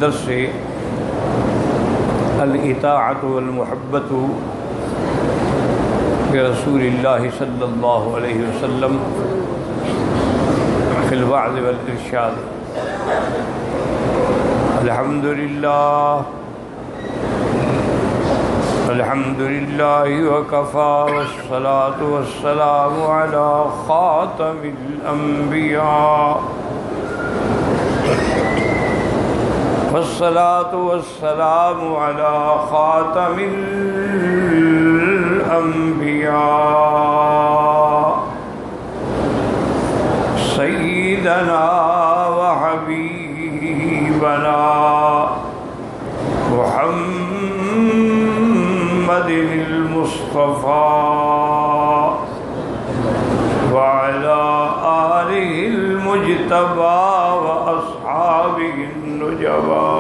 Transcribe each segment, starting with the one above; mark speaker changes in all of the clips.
Speaker 1: درس الاطاعۃ والمحبۃ برسول اللہ صلی اللہ علیہ وسلم فی الوعظ والارشاد. الحمد للہ وکفی والصلاة والسلام علی خاتم الانبیاء والصلاة والسلام علی خاتم الانبیاء سیدنا وحبیبنا محمد المصطفى وعلى آله المجتبى وأصحابه النجبى.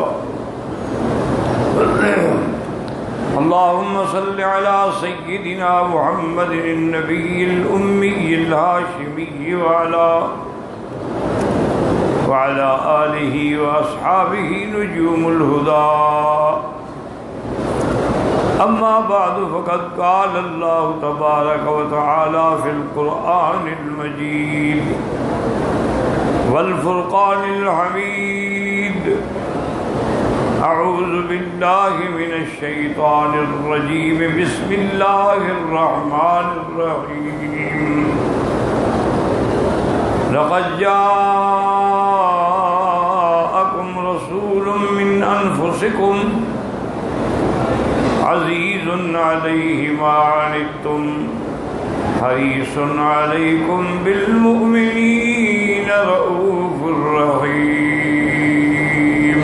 Speaker 1: اللهم صل على سيدنا محمد النبي الأمي الهاشمي وعلى آله وأصحابه نجوم الهدى. أما بعد فقد قال الله تبارك وتعالى في القرآن المجيد والفرقان الحميد: أعوذ بالله من الشيطان الرجيم بسم الله الرحمن الرحيم. لقد جاءكم رسول من أنفسكم عزيز عليه ما عنتم حريص عليكم بالمؤمنين رؤوف رحيم.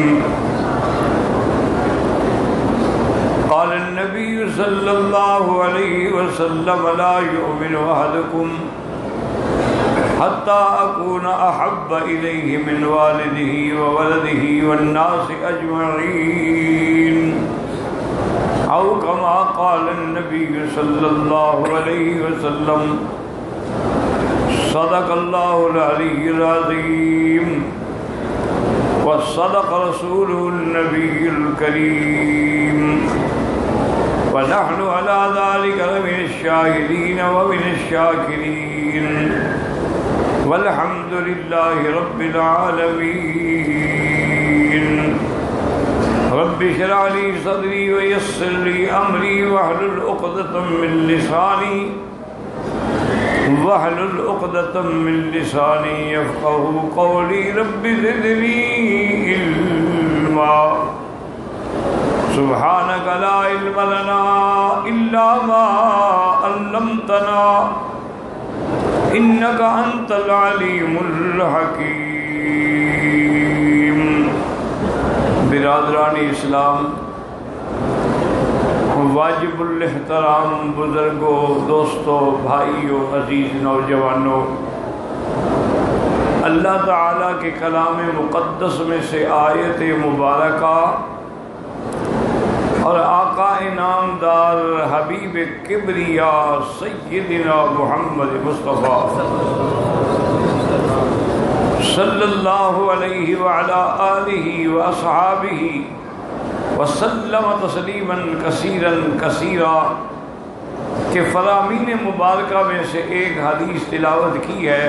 Speaker 1: قال النبي صلى الله عليه وسلم: لا يؤمن أحدكم حتى أكون أحب إليه من والده وولده والناس أجمعين، أو كما قال النبي صلى الله عليه وسلم. صدق الله العلي العظيم وصدق رسوله النبي الكريم، ونحن على ذلك من الشاهدين ومن الشاكرين، والحمد لله رب العالمين. رب اشرح لي صدري ويسر لي امري واحلل عقدة من لساني يفقهوا قولي. رب زدني علما. سبحانك لا علم لنا الا ما علمتنا انك انت العليم الحكيم. برادران اسلام، واجب الاحترام بزرگوں، دوستوں، بھائیوں، عزیز نوجوانوں، اللہ تعالیٰ کے کلام مقدس میں سے آیت مبارکہ اور آقا انعامدار حبیب کبریا سیدنا محمد مصطفیٰ صلی اللہ علیہ وعلا آلہ واصحابہ وسلم تسلیما کثیرا کثیرا کہ فرامین مبارکہ میں سے ایک حدیث تلاوت کی ہے.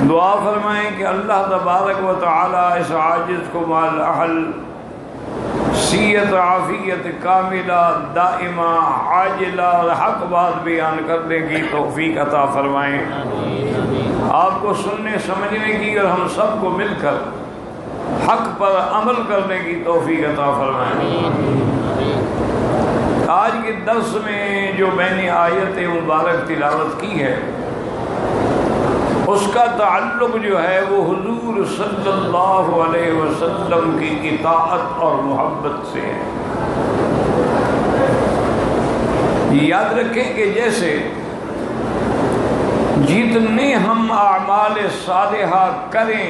Speaker 1: دعا فرمائیں کہ اللہ تبارک و تعالی اس عاجز کو مال اہل صحت عافیت کاملہ دائمہ عاجلہ اور حق بات بیان کرنے کی توفیق عطا فرمائیں. آپ کو سننے سمجھنے کی اور ہم سب کو مل کر حق پر عمل کرنے کی توفیق عطا فرمائیں. آج کے درس میں جو میں نے آیت مبارک تلاوت کی ہے اس کا تعلق جو ہے وہ حضور صلی اللہ علیہ وسلم کی اطاعت اور محبت سے ہے. یاد رکھیں کہ جیسے جتنے ہم اعمال صالحہ کریں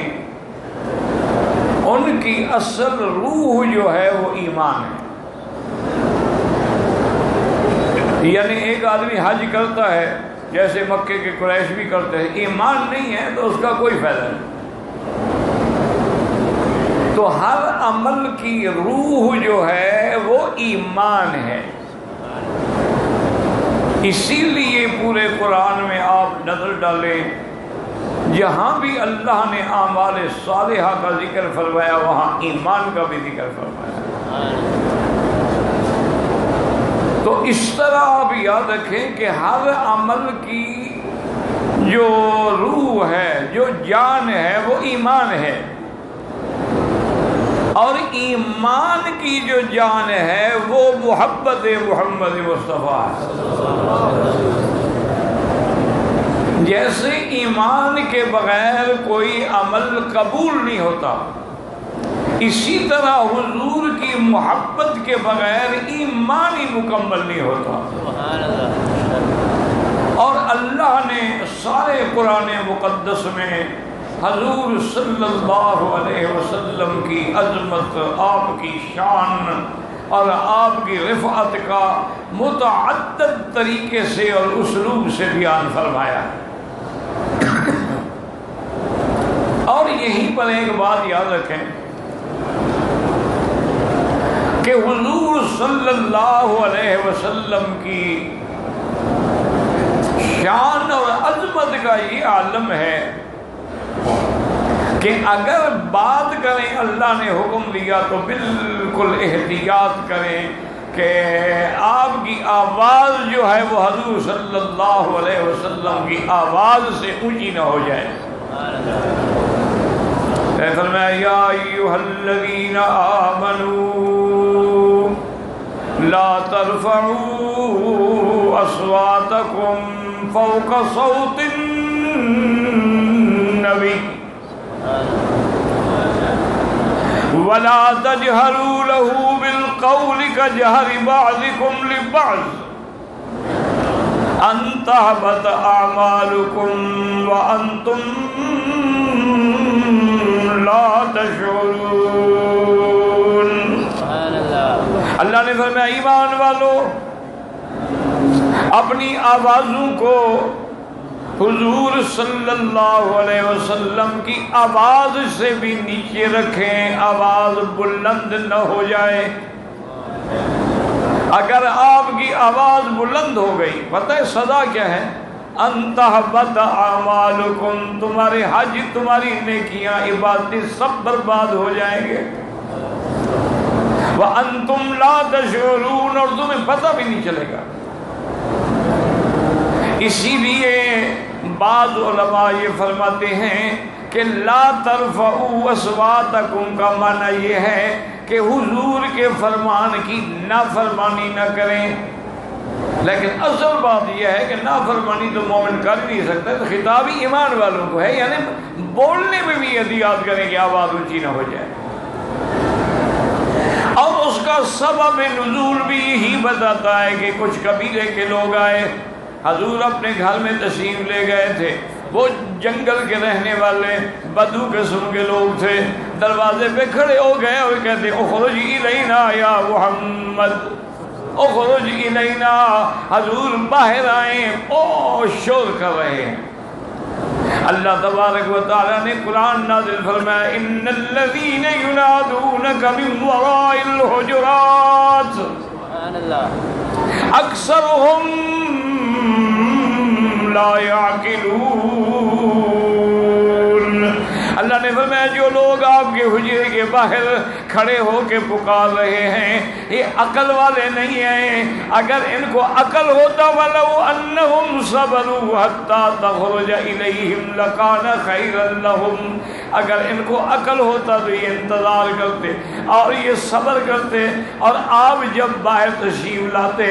Speaker 1: ان کی اصل روح جو ہے وہ ایمان ہے. یعنی ایک آدمی حج کرتا ہے جیسے مکے کے قریش بھی کرتے ہیں، ایمان نہیں ہے تو اس کا کوئی فائدہ نہیں. تو تو ہر عمل کی روح جو ہے وہ ایمان ہے. اسی لیے پورے قرآن میں آپ نظر ڈالیں، جہاں بھی اللہ نے اعمال صالحہ کا ذکر فرمایا وہاں ایمان کا بھی ذکر فرمایا. تو اس طرح آپ یاد رکھیں کہ ہر عمل کی جو روح ہے، جو جان ہے، وہ ایمان ہے. اور ایمان کی جو جان ہے وہ محبت محمد مصطفیٰ ہے. جیسے ایمان کے بغیر کوئی عمل قبول نہیں ہوتا، اسی طرح حضور کی محبت کے بغیر ایمان ہی مکمل نہیں ہوتا. اور اللہ نے سارے قرآن مقدس میں حضور صلی اللہ علیہ وسلم کی عظمت، آپ کی شان اور آپ کی رفعت کا متعدد طریقے سے اور اسلوب سے بیان فرمایا. اور یہیں پر ایک بات یاد رکھیں کہ حضور صلی اللہ علیہ وسلم کی شان اور عظمت کا یہ عالم ہے کہ اگر بات کریں، اللہ نے حکم دیا تو بالکل احتیاط کریں کہ آپ کی آواز جو ہے وہ حضور صلی اللہ علیہ وسلم کی آواز سے اونچی نہ ہو جائے. فرمایا یا ایھا الذین آمنوا لا ترفعوا اصواتکم فوق صوت النبی ولا تجهروا له بالقول كجهر بعضكم لبعض ان تحبط اعمالكم وانتم لا تشعرون. اللہ نے فرمایا ایمان والو اپنی آوازوں کو حضور صلی اللہ علیہ وسلم کی آواز سے بھی نیچے رکھیں، آواز بلند نہ ہو جائے. اگر آپ کی آواز بلند ہو گئی، پتہ ہے سزا کیا ہے؟ ان تحبط اعمالکم، تمہارے حج، تمہاری نیکیاں، عبادتیں سب برباد ہو جائیں گے. وانتم لا تشعرون، اور تمہیں پتہ بھی نہیں چلے گا. اسی لیے بعض علماء یہ فرماتے ہیں کہ لا ترفعوا اصواتکم کا معنی یہ ہے کہ حضور کے فرمان کی نافرمانی نہ کریں. لیکن اصل بات یہ ہے کہ نافرمانی تو مومن کر نہیں سکتا، تو خطاب ہی ایمان والوں کو ہے، یعنی بولنے میں بھی احتیاط کریں کہ آواز اونچی نہ ہو جائے. اور اس کا سبب نزول بھی یہی بتاتا ہے کہ کچھ قبیلے کے لوگ آئے، حضور اپنے گھر میں تشریف لے گئے تھے. وہ جنگل کے رہنے والے بدو قسم کے لوگ تھے، دروازے پہ کھڑے ہو گئے اور کہتے اخرج الینا یا محمد، اخرج الینا، حضور باہر آئیں. او شور کر رہے ہیں. اللہ تبارک و تعالی نے قرآن نازل فرمایا ان الذین ینادونک من وراء الحجرات اکثرهم لا یعقلون. اللہ نے فرمایا جو لوگ آپ کے حجرے کے باہر کھڑے ہو کے پکار رہے ہیں یہ عقل والے نہیں ہیں. اگر ان کو عقل ہوتا وَلَوْ أَنَّهُمْ صَبَرُوا حَتَّى تَخْرُجَ إِلَيْهِمْ لَكَانَ خَيْرًا لَهُمْ، اگر ان کو عقل ہوتا تو یہ انتظار کرتے اور یہ صبر کرتے، اور آپ جب باہر تشریف لاتے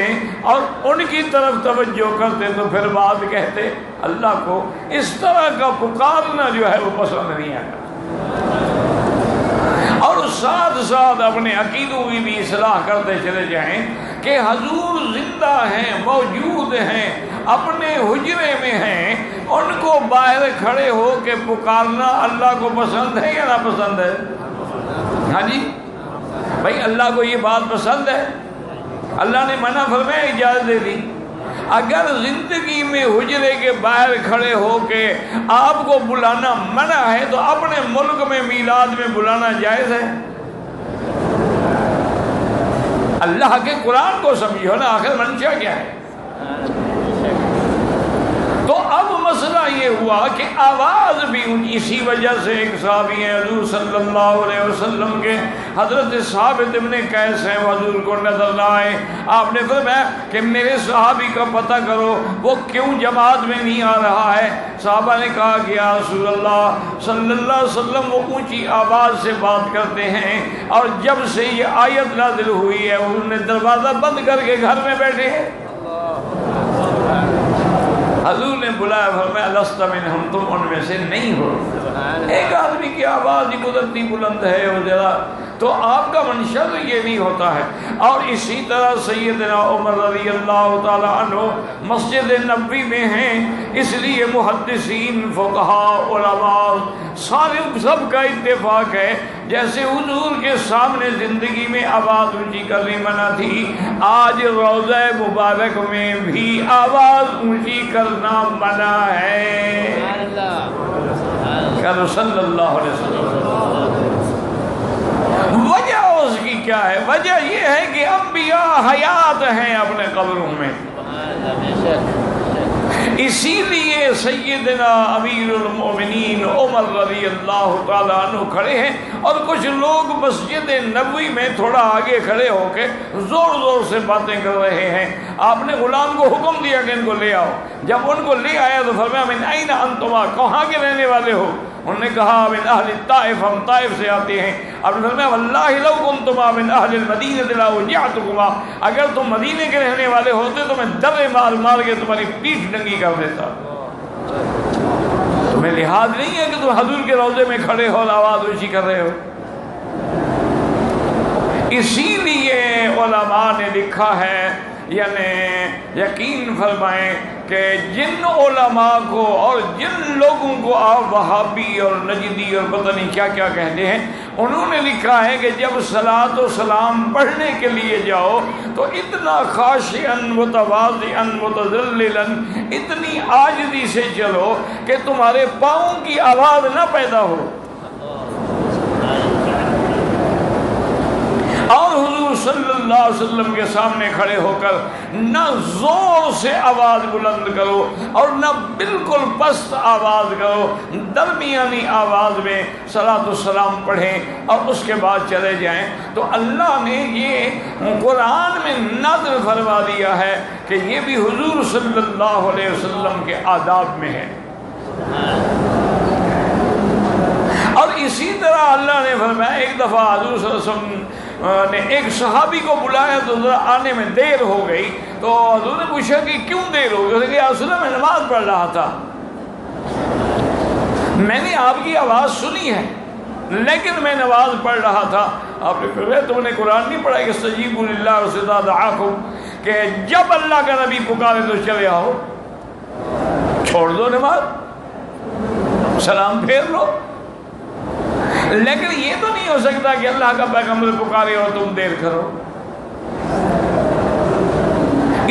Speaker 1: اور ان کی طرف توجہ کرتے تو پھر بات کہتے. اللہ کو اس طرح کا پکارنا جو ہے وہ پسند نہیں آتا. اور ساتھ ساتھ اپنے عقیدوں کی بھی اصلاح کرتے چلے جائیں کہ حضور زندہ ہیں، موجود ہیں، اپنے حجرے میں ہیں. ان کو باہر کھڑے ہو کے پکارنا اللہ کو پسند ہے یا ناپسند ہے؟ ہاں جی بھائی، اللہ کو یہ بات پسند ہے. اللہ نے منع فرمایا، اجازت دے دی. اگر زندگی میں حجرے کے باہر کھڑے ہو کے آپ کو بلانا منع ہے تو اپنے ملک میں میلاد میں بلانا جائز ہے؟ اللہ کے قرآن کو سمجھو نا، آخر منشا کیا ہے؟ تو اب مسئلہ یہ ہوا کہ آواز بھی اسی وجہ سے ایک صحابی ہیں حضور صلی اللہ علیہ وسلم کے، حضرت ثابت ابن قیس ہیں، حضور کو نظر نہ آئے، آپ نے فرمایا کہ میرے صحابی کا پتہ کرو وہ کیوں جماعت میں نہیں آ رہا ہے۔ صحابہ نے کہا کہ یا رسول اللہ صلی اللہ علیہ وسلم وہ اونچی آواز سے بات کرتے ہیں، اور جب سے یہ آیت نازل ہوئی ہے انہوں نے دروازہ بند کر کے گھر میں بیٹھے ہیں۔ حضور نے بلایا، فرمایا لست منہم، تم ان میں سے نہیں ہو۔ ایک آدمی کی آواز ہی قدرتی بلند ہے وہ ذرا، تو آپ کا منشا تو یہ نہیں ہوتا ہے۔ اور اسی طرح سیدنا عمر رضی اللہ تعالی عنہ مسجد نبوی میں ہیں، اس لیے محدثین، فقہاء، علماء سب کا اتفاق ہے جیسے حضور کے سامنے زندگی میں آواز اونچی کرنی منع تھی، آج روضہ مبارک میں بھی آواز اونچی کرنا منع ہے۔ صلی اللہ علیہ وسلم۔ وجہ اس کی کیا ہے؟ وجہ یہ ہے کہ انبیاء حیات ہیں اپنے قبروں میں، اسی لیے سیدنا امیر المومنین عمر رضی اللہ تعالیٰ عنہ کھڑے ہیں، اور کچھ لوگ مسجد نبوی میں تھوڑا آگے کھڑے ہو کے زور زور سے باتیں کر رہے ہیں۔ آپ نے غلام کو حکم دیا کہ ان کو لے آؤ، جب ان کو لے آیا تو فرمایا من این انتما، کہاں کے رہنے والے ہو؟ انہوں نے کہا من اہل الطائف، ہم طائف سے آتے ہیں۔ آپ نے فرمایا واللہ لو کنتما من اہل المدینہ لاوجعتکما، اگر تم مدینے کے رہنے والے ہوتے تو میں درے مار مار کے تمہاری پیٹھ ننگی کر دیتا۔ تمہیں لحاظ نہیں ہے کہ تم حضور کے روضے میں کھڑے ہو اور آواز اونچی کر رہے ہو؟ اسی لیے علماء نے لکھا ہے، یعنی یقین فرمائیں کہ جن علماء کو اور جن لوگوں کو آپ وہابی اور نجدی اور پتہ نہیں کیا کیا کہتے ہیں، انہوں نے لکھا ہے کہ جب صلاۃ و سلام پڑھنے کے لیے جاؤ تو اتنا خاشعاً متواضعاً متذللاً، اتنی عاجزی سے چلو کہ تمہارے پاؤں کی آواز نہ پیدا ہو۔ اور حضور صلی اللہ علیہ وسلم کے سامنے کھڑے ہو کر نہ زور سے آواز بلند کرو اور نہ بالکل پست آواز کرو، درمیانی آواز میں صلاۃ السلام پڑھیں اور اس کے بعد چلے جائیں۔ تو اللہ نے یہ قرآن میں نازل فرما دیا ہے کہ یہ بھی حضور صلی اللہ علیہ وسلم کے آداب میں ہے۔ اور اسی طرح اللہ نے فرمایا، ایک دفعہ حضور صلی اللہ علیہ وسلم نے ایک صحابی کو بلایا تو ذرا آنے میں دیر ہو گئی، تو حضور نے پوچھا کہ کیوں دیر ہو گئی؟ اس نے کہا اصل میں نماز پڑھ رہا تھا، میں نے آپ کی آواز سنی ہے لیکن میں نماز پڑھ رہا تھا۔ آپ نے فرمایا تم نے قرآن نہیں پڑھا کہ استجیبوا للہ واذا دعاکم، کہ جب اللہ کا نبی پکارے تو چلے آؤ، چھوڑ دو نماز، سلام پھیر لو۔ لیکن یہ تو نہیں ہو سکتا کہ اللہ کا پیغمبر پکارے اور تم دیر کرو۔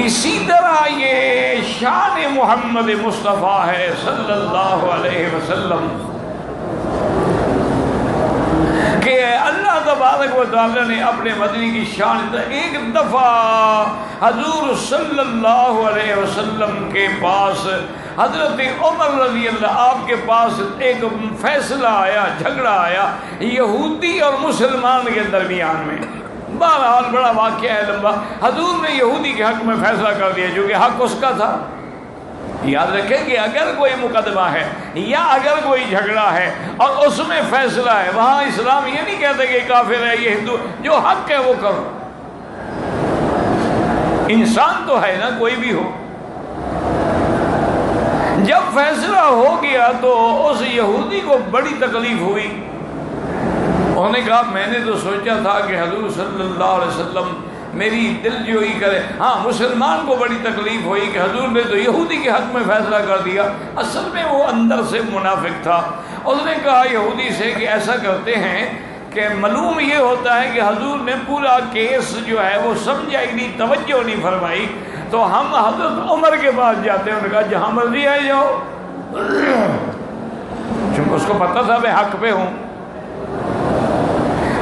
Speaker 1: اسی طرح یہ شان محمد مصطفیٰ ہے صلی اللہ علیہ وسلم کہ اللہ تبارک و تعالی نے اپنے مدنی کی شان، ایک دفعہ حضور صلی اللہ علیہ وسلم کے پاس حضرت عمر رضی اللہ آپ کے پاس ایک فیصلہ آیا، جھگڑا آیا یہودی اور مسلمان کے درمیان میں۔ بہرحال بڑا واقعہ ہے لمبا، حضور نے یہودی کے حق میں فیصلہ کر دیا جو کہ حق اس کا تھا۔ یاد رکھیں کہ اگر کوئی مقدمہ ہے یا اگر کوئی جھگڑا ہے اور اس میں فیصلہ ہے، وہاں اسلام یہ نہیں کہتے کہ کافر ہے یہ ہندو، جو حق ہے وہ کرو۔ انسان تو ہے نا، کوئی بھی ہو۔ جب فیصلہ ہو گیا تو اس یہودی کو بڑی تکلیف ہوئی، انہوں نے کہا میں نے تو سوچا تھا کہ حضور صلی اللہ علیہ وسلم میری دل جوئی کرے۔ ہاں مسلمان کو بڑی تکلیف ہوئی کہ حضور نے تو یہودی کے حق میں فیصلہ کر دیا، اصل میں وہ اندر سے منافق تھا۔ اس نے کہا یہودی سے کہ ایسا کرتے ہیں کہ معلوم یہ ہوتا ہے کہ حضور نے پورا کیس جو ہے وہ سمجھا ہی نہیں، توجہ نہیں فرمائی، تو ہم حضرت عمر کے پاس جاتے ہیں، انہوں نے کہا جہاں مرضی آئے جاؤ، چونکہ اس کو پتہ تھا میں حق پہ ہوں۔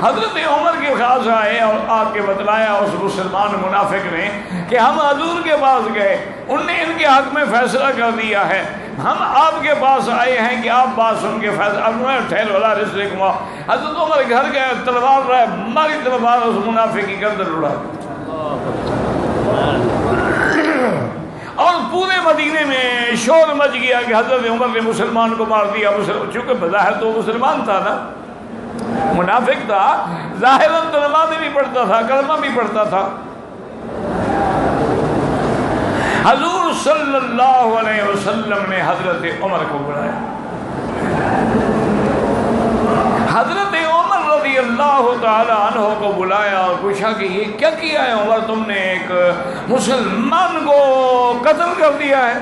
Speaker 1: حضرت عمر کے خاص آئے اور آ کے بتلایا اس مسلمان منافق نے کہ ہم حضور کے پاس گئے، انہوں نے ان کے حق میں فیصلہ کر دیا ہے، ہم آپ کے پاس آئے ہیں کہ آپ بات سن کے فیصلہ۔ اب میں ٹھہر والا رسل کو حضرت عمر گھر گئے، تلوار رہے، ماری تلوار اس منافق کی گردن اڑا اور پورے مدینے میں شور مچ گیا کہ حضرت عمر نے مسلمان کو مار دیا۔ چونکہ بظاہر تو مسلمان تھا نا، منافق تھا، ظاہراً تو نماز بھی پڑھتا تھا، کلمہ بھی پڑھتا تھا۔ حضور صلی اللہ علیہ وسلم نے حضرت عمر کو بلایا۔ حضرت عمر رضی اللہ تعالی عنہ کو بلایا اور پوچھا کہ یہ کیا کیا ہے عمر، تم نے ایک مسلمان کو قتل کر دیا ہے؟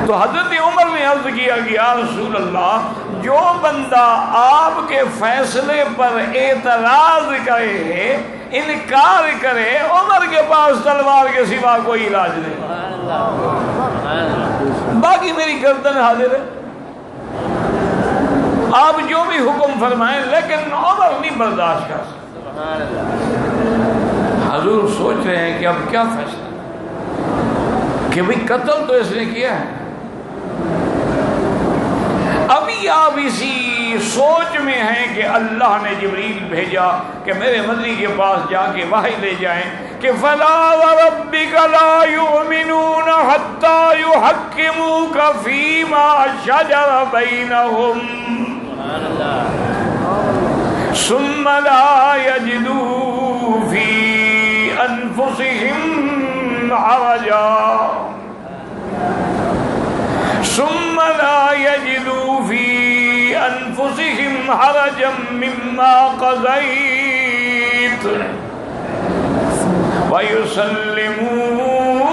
Speaker 1: تو حضرت عمر نے عرض کیا کہ یا رسول اللہ، جو بندہ آپ کے فیصلے پر اعتراض کرے، انکار کرے، عمر کے پاس تلوار کے سوا کوئی علاج نہیں، باقی میری گردن حاضر ہے، آپ جو بھی حکم فرمائیں، لیکن عمر نہیں برداشت کر سکتا۔ حضور سوچ رہے ہیں کہ اب کیا فیصلہ، کہ بھئی قتل تو اس نے کیا ہے۔ ابھی آپ اسی سوچ میں ہیں کہ اللہ نے جبریل بھیجا کہ میرے مدنی کے پاس جا کے وحی لے جائیں کہ فَلَا وَرَبِّكَ لَا يُؤْمِنُونَ حَتَّى يُحَكِّمُوكَ فِي مَا شَجَرَ بَيْنَهُمْ ثُمَّ لَا يَجِدُوا فِي أَنفُسِهِمْ حَرَجًا ثم لا يجدوا في أنفسهم حرجا مما قضيت ويسلموا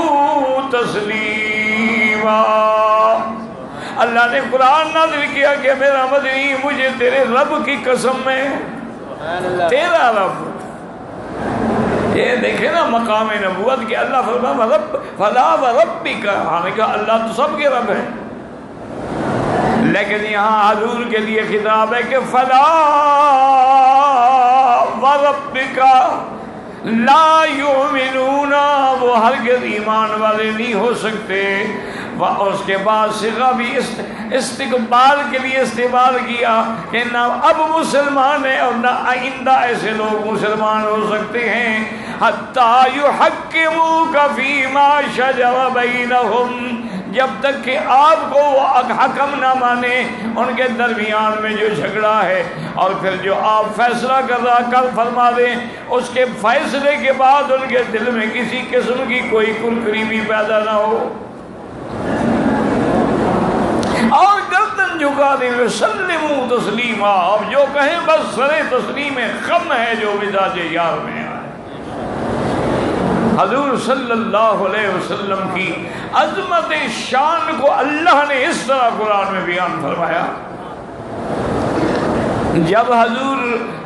Speaker 1: تسليما۔ اللہ نے قرآن نازل کیا کہ میرا مدنی، مجھے تیرے رب کی قسم ہے، تیرا رب، یہ دیکھیں نا مقام نبوت کہ اللہ فرمایا فلا وربک، ہمیں کہا اللہ تو سب کے رب ہے، لیکن یہاں حضور کے لیے خطاب ہے کہ فلا وربک لا یؤمنون، وہ ہرگز ایمان والے نہیں ہو سکتے۔ اس کے بعد صیغہ بھی استقبال کے لیے استعمال کیا کہ نہ اب مسلمان ہیں اور نہ آئندہ ایسے لوگ مسلمان ہو سکتے ہیں، حتی یحکموک فیما شجر بینہم، جب تک کہ آپ کو وہ حکم نہ مانے ان کے درمیان میں جو جھگڑا ہے، اور پھر جو آپ فیصلہ کر فرما دیں، اس کے فیصلے کے بعد ان کے دل میں کسی قسم کی کوئی کرکری بھی پیدا نہ ہو اور گردن جھکا دیں، وسلموا تسلیما، اب جو کہیں بس سر تسلیم خم ہے جو مزاج یار میں ہے۔ حضور صلی اللہ علیہ وسلم کی عظمت شان کو اللہ نے اس طرح قرآن میں بیان فرمایا۔ جب حضور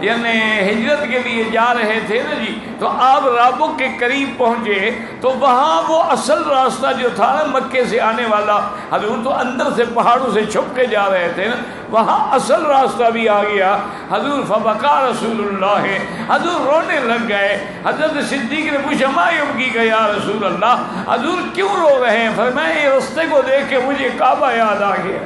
Speaker 1: یعنی ہجرت کے لیے جا رہے تھے نا جی، تو آپ رابغ کے قریب پہنچے تو وہاں وہ اصل راستہ جو تھا نا مکے سے آنے والا، حضور تو اندر سے پہاڑوں سے چھپ کے جا رہے تھے نا، وہاں اصل راستہ بھی آ گیا۔ حضور فبکا رسول اللہ، حضور رونے لگ گئے۔ حضرت صدیق نے پوچھا ما یبکیک یا رسول اللہ، حضور کیوں رو رہے ہیں؟ فرمایا یہ راستے کو دیکھ کے مجھے کعبہ یاد آ گیا۔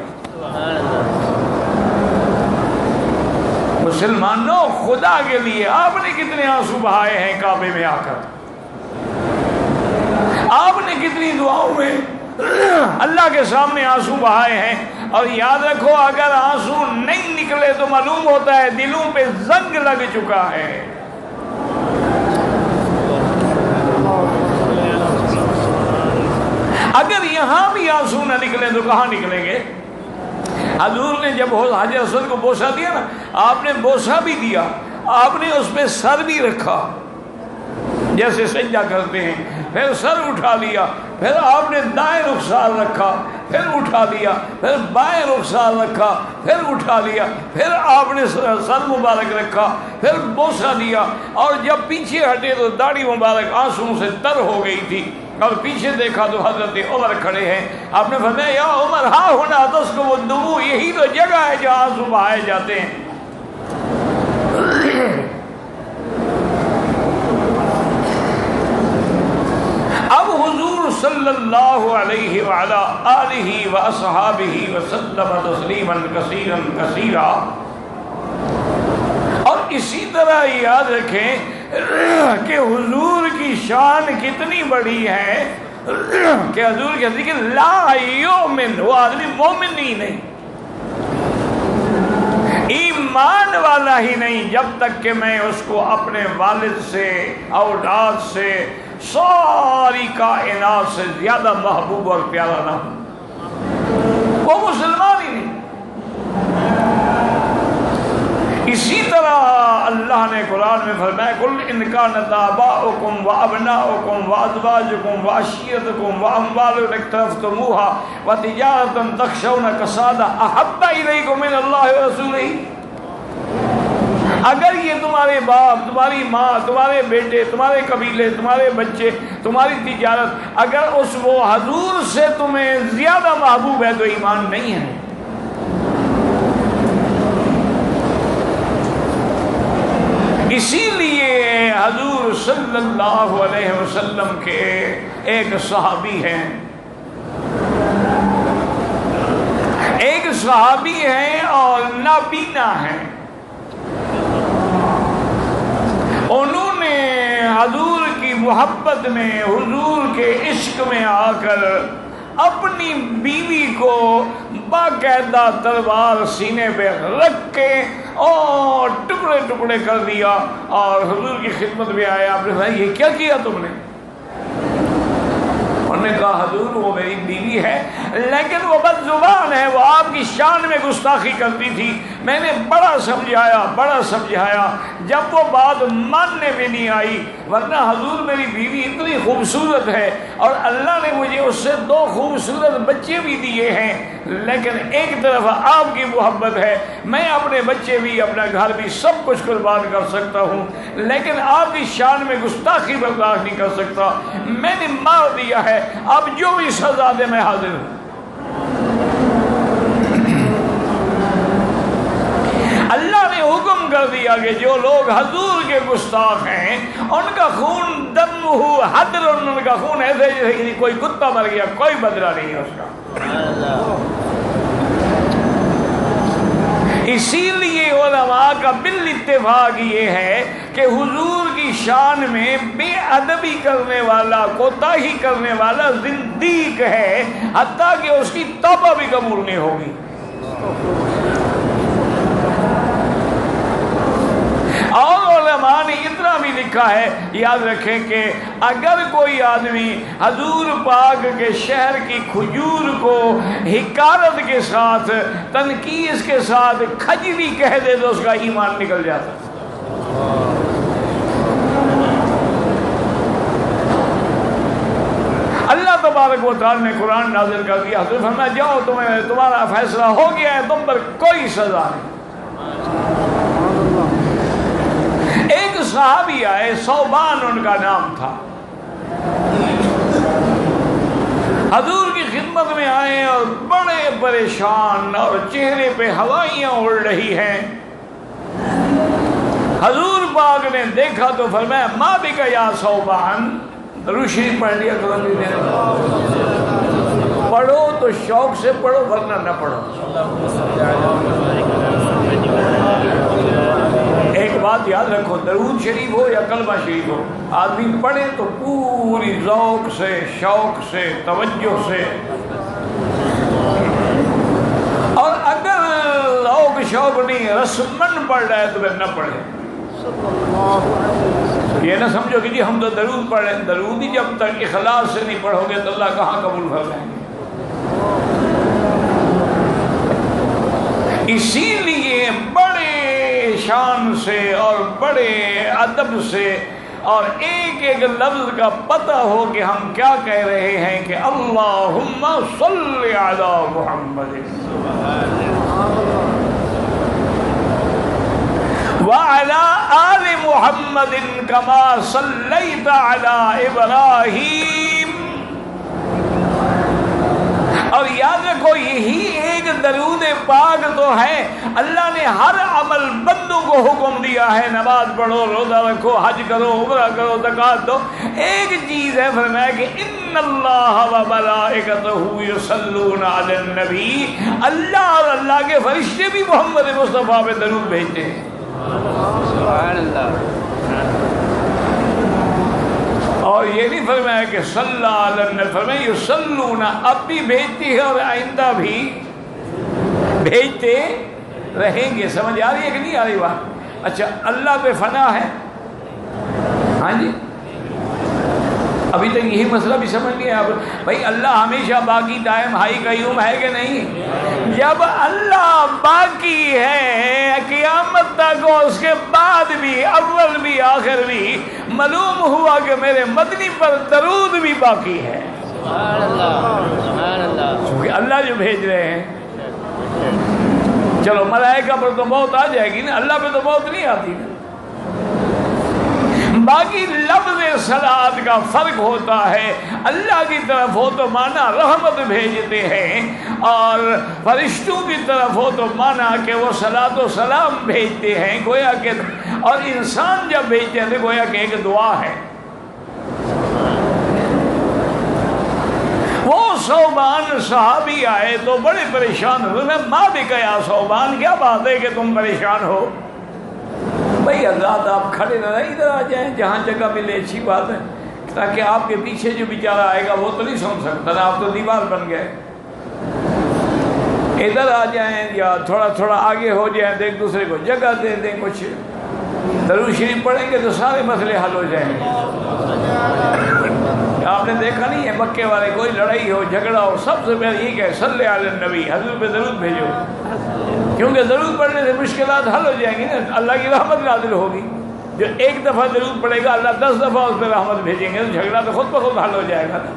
Speaker 1: مسلمانوں، خدا کے لیے آپ نے کتنے آنسو بہائے ہیں کعبے میں آ کر، آپ نے کتنی دعاؤں میں اللہ کے سامنے آنسو بہائے ہیں، اور یاد رکھو اگر آنسو نہیں نکلے تو معلوم ہوتا ہے دلوں پہ زنگ لگ چکا ہے۔ اگر یہاں بھی آنسو نہ نکلے تو کہاں نکلیں گے؟ حضور نے جب حجر اسود کو بوسہ دیا نا، آپ نے بوسہ بھی دیا، آپ نے اس پہ سر بھی رکھا جیسے سجدہ کرتے ہیں، پھر سر اٹھا لیا، پھر آپ نے دائیں رخسار رکھا پھر اٹھا لیا، پھر بائیں رخسار رکھا پھر اٹھا لیا، پھر آپ نے سر مبارک رکھا پھر بوسہ دیا، اور جب پیچھے ہٹے تو داڑھی مبارک آنسوؤں سے تر ہو گئی تھی، اور پیچھے دیکھا تو حضرت عمر کھڑے ہیں۔ آپ نے فرمایا یا عمر ہاں ہونا تسکب الدموع، یہی تو جگہ ہے جہاں آنسو بہائے جاتے ہیں۔ اب حضور صلی اللہ علیہ وعلا آلہ واصحابہ وسلم تسلیما کثیرا کثیرا، اور اسی طرح یاد رکھیں کہ حضور کی شان کتنی بڑی ہے کہ حضور کہتے ہیں کہ لا یؤمن، وہ آدمی مومن ہی نہیں، ایمان والا ہی نہیں، جب تک کہ میں اس کو اپنے والد سے، اولاد سے، ساری کائنات سے زیادہ محبوب اور پیارا نہ ہوں، وہ مسلمان ہی نہیں۔ اسی طرح اللہ نے قرآن میں فرمایا قل ان کانت آباؤکم وابناؤکم وازواجکم وعشیرتکم واموال اقترفتموها وتجارة تخشون کسادها احب الیکم من اللہ ورسولہ، اگر یہ تمہارے باپ، تمہاری ماں، تمہارے بیٹے، تمہارے قبیلے، تمہارے بچے، تمہاری تجارت، اگر اس وہ حضور سے تمہیں زیادہ محبوب ہے تو ایمان نہیں ہے۔ اسی لیے حضور صلی اللہ علیہ وسلم کے ایک صحابی ہیں، ایک صحابی ہیں اور نابینا ہیں، انہوں نے حضور کی محبت میں، حضور کے عشق میں آ کر اپنی بیوی کو باقاعدہ تلوار سینے پہ رکھ کے اور ٹکڑے ٹکڑے کر دیا، اور حضور کی خدمت میں آئے۔ آپ نے کہا یہ کیا کیا تم نے؟ انہوں نے کہا حضور وہ میری بیوی ہے لیکن وہ بد زبان ہے، وہ آپ کی شان میں گستاخی کرتی تھی، میں نے بڑا سمجھایا، جب وہ بات ماننے میں نہیں آئی، ورنہ حضور میری بیوی اتنی خوبصورت ہے اور اللہ نے مجھے اس سے 2 خوبصورت بچے بھی دیے ہیں، لیکن ایک طرف آپ کی محبت ہے، میں اپنے بچے بھی، اپنا گھر بھی سب کچھ قربان کر سکتا ہوں، لیکن آپ کی شان میں گستاخی برداشت نہیں کر سکتا، میں نے مار دیا ہے، اب جو بھی سزا دے میں حاضر ہوں۔ اللہ نے حکم کر دیا کہ جو لوگ حضور کے گستاخ ہیں ان کا خون دم ہو حدر، ان کا خون ایسے جیسے کوئی کتا مر گیا، کوئی بدلہ نہیں ہے اس کا۔ اسی لیے علماء کا بالاتفاق یہ ہے کہ حضور کی شان میں بے ادبی کرنے والا، کوتاہی کرنے والا زندیق ہے، حتیٰ کہ اس کی توبہ بھی قبول نہیں ہوگی۔ اور علماء نے اتنا بھی لکھا ہے، یاد رکھیں کہ اگر کوئی آدمی حضور پاک کے شہر کی کھجور کو حقارت کے ساتھ، تنقیص کے ساتھ کھجوری کہہ دے تو اس کا ایمان نکل جاتا۔ اللہ تبارک و تعالی نے قرآن نازل کر دیا، حضرت فرمایا جاؤ تمہارا فیصلہ ہو گیا ہے، تم پر کوئی سزا نہیں۔ ایک صحابی آئے، ثوبان ان کا نام تھا، حضور کی خدمت میں آئے اور بڑے پریشان اور چہرے پہ ہوائیاں اڑ رہی ہیں۔ حضور پاک نے دیکھا تو فرمایا ما بک یا ثوبان، درود شریف پڑھ لیا کرو، پڑھو تو شوق سے پڑھو ورنہ نہ پڑھو۔ ایک بات یاد رکھو، درود شریف ہو یا کلمہ شریف ہو، آدمی پڑھے تو پوری ذوق سے، شوق سے، توجہ سے، اور اگر ذوق شوق نہیں، رسمن پڑھ رہا ہے تو پھر نہ پڑھے۔ یہ نہ سمجھو کہ جی ہم تو درود پڑھ رہے ہیں، درود ہی جب تک اخلاص سے نہیں پڑھو گے تو اللہ کہاں قبول فرمائیں گے۔ اسی لیے بڑے شان سے اور بڑے ادب سے اور ایک ایک لفظ کا پتہ ہو کہ ہم کیا کہہ رہے ہیں کہ اللہم صلی علی محمد وعلی آل محمد کما صلیت علی ابراہیم. اور یاد رکھو یہی ایک درود پاک تو ہے. اللہ نے ہر عمل بندوں کو حکم دیا ہے، نماز پڑھو، روزہ رکھو، حج کرو، عمرہ کرو، زکوٰۃ دو. ایک چیز ہے فرمایا کہ ان اللہ و ملائکتہ یصلون علی النبی، اللہ اور اللہ کے فرشتے بھی محمد مصطفیٰ پہ درود بھیجتے ہیں. سبحان اللہ. اور یہ نہیں فرمایا کہ صلی اللہ علیہ وسلم، فرمایا یصلون، اب بھی بھیجتی ہے اور آئندہ بھی بھیجتے رہیں گے. سمجھ آ رہی ہے کہ نہیں آ رہی بات؟ اچھا، اللہ پہ فنا ہے. ہاں جی، ابھی تک یہی مسئلہ بھی سمجھ نہیں آیا. بھائی اللہ ہمیشہ باقی، دائم، حی قیوم ہے کہ نہیں؟ جب اللہ باقی ہے قیامت تک، اس کے بعد بھی، اول بھی، آخر بھی، معلوم ہوا کہ میرے مدنی پر درود بھی باقی ہے. سبحان اللہ، سبحان اللہ. کیونکہ اللہ جو بھیج رہے ہیں. چلو ملائکہ پر تو موت آ جائے گی نا، اللہ پہ تو موت نہیں آتی نا. باقی لفظ صلات کا فرق ہوتا ہے. اللہ کی طرف ہو تو مانا رحمت بھیجتے ہیں، اور فرشتوں کی طرف ہو تو مانا کہ وہ صلات و سلام بھیجتے ہیں. گویا کہ، اور انسان جب بھیجتے ہیں گویا کہ ایک دعا ہے. وہ صوبان صحابی آئے تو بڑے پریشان ہوئے. میں ماں بھی کہا صوبان کیا بات ہے کہ تم پریشان ہو؟ بھائی حضرات آپ کھڑے نہ رہیں، ادھر آ جائیں، جہاں جگہ ملے. اچھی بات ہے، تاکہ آپ کے پیچھے جو بیچارہ آئے گا وہ تو نہیں سن سکتا نا، آپ تو دیوار بن گئے. ادھر آ جائیں یا تھوڑا تھوڑا آگے ہو جائیں تو ایک دوسرے کو جگہ دے دیں. کچھ درود شریف پڑھیں گے تو سارے مسئلے حل ہو جائیں گے. آپ نے دیکھا نہیں ہے مکے والے، کوئی لڑائی ہو، جھگڑا ہو، سب سے پہلے یہ کہ صلی علی النبی، حضور پہ درود بھیجو. کیونکہ درود پڑھنے سے مشکلات حل ہو جائیں گی نا، اللہ کی رحمت نازل ہوگی. جو ایک دفعہ درود پڑھے گا اللہ 10 دفعہ اس پہ رحمت بھیجیں گے، تو جھگڑا تو خود بخود حل ہو جائے گا نا.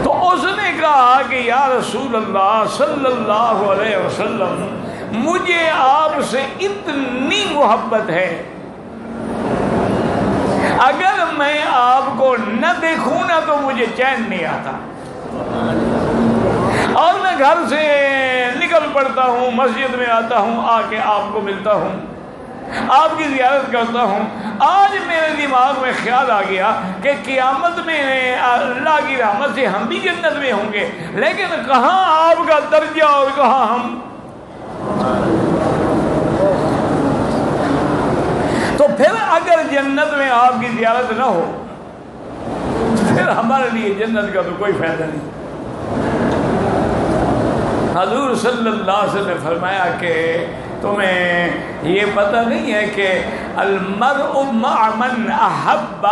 Speaker 1: تو اس نے کہا کہ یا رسول اللہ صلی اللہ علیہ وسلم، مجھے آپ سے اتنی محبت ہے، اگر میں آپ کو نہ دیکھوں نا تو مجھے چین نہیں آتا. اور میں گھر سے نکل پڑتا ہوں، مسجد میں آتا ہوں، آ کے آپ کو ملتا ہوں، آپ کی زیارت کرتا ہوں. آج میرے دماغ میں خیال آ گیا کہ قیامت میں اللہ کی رحمت سے ہم بھی جنت میں ہوں گے، لیکن کہاں آپ کا درجہ اور کہاں ہم. تو پھر اگر جنت میں آپ کی زیارت نہ ہو پھر ہمارے لیے جنت کا تو کوئی فائدہ نہیں. حضور صلی اللہ علیہ وسلم نے فرمایا کہ تمہیں یہ پتہ نہیں ہے کہ المرء مع من احب،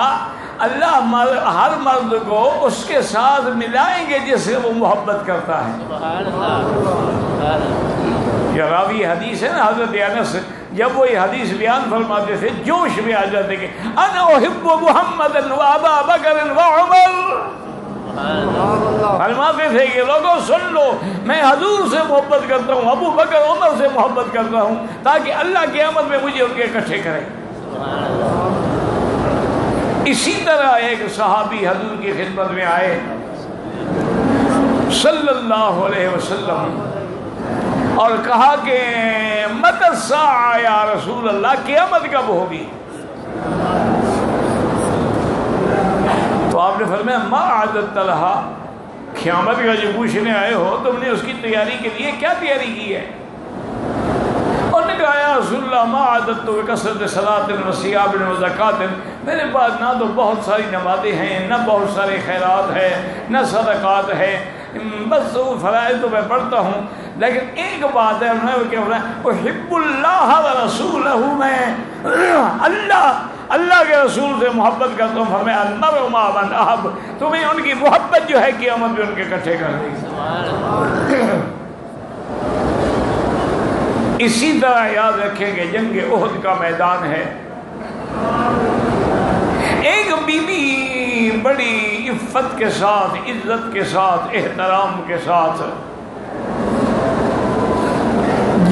Speaker 1: اللہ ہر مرد کو اس کے ساتھ ملائیں گے جس سے وہ محبت کرتا ہے. یہ راوی حدیث ہے نا حضرت انس، جب وہ یہ حدیث بیان فرماتے تھے جوش میں آ جاتے کہ انا احب محمد و ابا بکر و عمر. فرماتے تھے کہ لوگوں سن لو، میں حضور سے محبت کرتا ہوں، ابو بکر عمر سے محبت کرتا ہوں، تاکہ اللہ قیامت میں مجھے ان کے اکٹھے کرے. اسی طرح ایک صحابی حضور کی خدمت میں آئے صلی اللہ علیہ وسلم اور کہا کہ متی الساعہ یا رسول اللہ، قیامت کب ہوگی؟ تو آپ نے فرمایا ما اعددت لہا، قیامت کا جو پوچھنے آئے ہو تم نے اس کی تیاری کے لیے کیا تیاری کی ہے؟ اور نے کہا یا رسول اللہ ما اعددت بکثرت صلاۃ و صیام و زکوٰۃ، میرے پاس نہ تو بہت ساری نمازیں ہیں، نہ بہت سارے خیرات ہیں، نہ صدقات ہیں، بس وہ فرائض تو میں پڑھتا ہوں، لیکن ایک بات ہے احب اللہ و رسولہ، میں اللہ کے رسول سے محبت کرتا ہوں. فرمایا المرء مع من احب، تمہیں ان کی محبت جو ہے قیامت میں ان کے اکٹھے کر دے گی. اسی طرح یاد رکھیں کہ جنگ احد کا میدان ہے، بڑی عفت کے ساتھ، عزت کے ساتھ، احترام کے ساتھ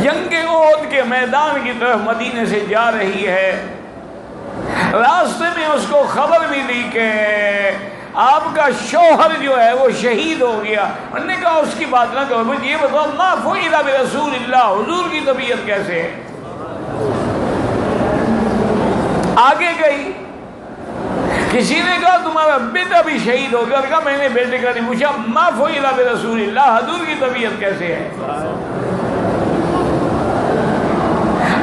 Speaker 1: جنگ احد کے میدان کی طرف مدینے سے جا رہی ہے، راستے میں اس کو خبر ملی کہ آپ کا شوہر جو ہے وہ شہید ہو گیا۔ انہوں نے کہا اس کی بات نہ کرو، مجھے یہ بتاؤ ما فعل برسول اللہ، حضور کی طبیعت کیسے ہے؟ آگے گئی، کسی نے کہا تمہارا بیٹا بھی شہید ہو گیا، کہا میں نے بیٹے کا نہیں پوچھا، ما فعل برسول اللہ، حضور کی طبیعت کیسے ہے؟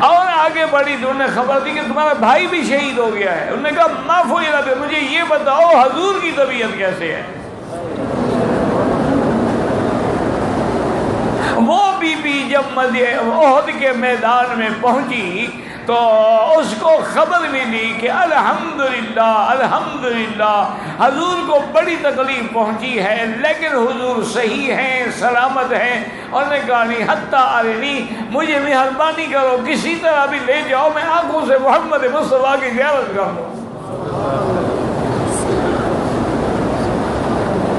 Speaker 1: اور آگے بڑی، انہوں نے خبر دی کہ تمہارا بھائی بھی شہید ہو گیا ہے۔ انہوں نے کہا ما فعل، مجھے یہ بتاؤ حضور کی طبیعت کیسے ہے؟ وہ بی بی جب احد کے میدان میں پہنچی تو اس کو خبر ملی کہ الحمدللہ الحمدللہ حضور کو بڑی تکلیف پہنچی ہے، لیکن حضور صحیح ہیں، سلامت ہیں۔ اور نے کہا نہیں حتی ارنی، مجھے مہربانی کرو کسی طرح بھی لے جاؤ، میں آنکھوں سے محمد مصطفیٰ کی زیارت کر لوں۔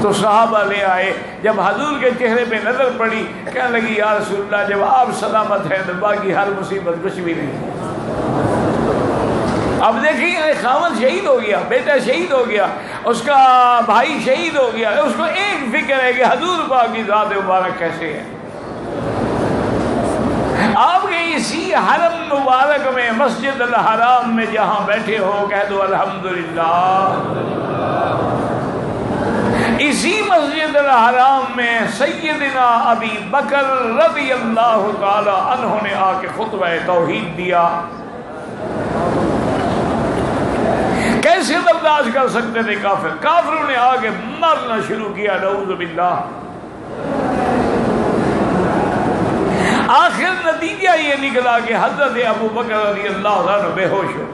Speaker 1: تو صحابہ لے آئے، جب حضور کے چہرے پہ نظر پڑی کہنے لگی یا رسول اللہ جب آپ سلامت ہیں تو باقی ہر مصیبت کچھ بھی نہیں۔ اب دیکھیے خاوند شہید ہو گیا، بیٹا شہید ہو گیا، اس کا بھائی شہید ہو گیا، اس کو ایک فکر ہے کہ حضور پاک کی ذات مبارک کیسے ہے۔ آپ کے اسی حرم مبارک میں مسجد الحرام میں جہاں بیٹھے ہو کہہ دو الحمدللہ۔ اسی مسجد الحرام میں سیدنا ابی بکر رضی اللہ تعالی عنہ نے آ کے خطبہ توحید دیا۔ کیسے برداشت کر سکتے تھے کافر؟ کافروں نے آ کے مارنا شروع کیا، نعوذ باللہ۔ آخر نتیجہ یہ نکلا کہ حضرت ابو بکر رضی اللہ عنہ بے ہوش ہو،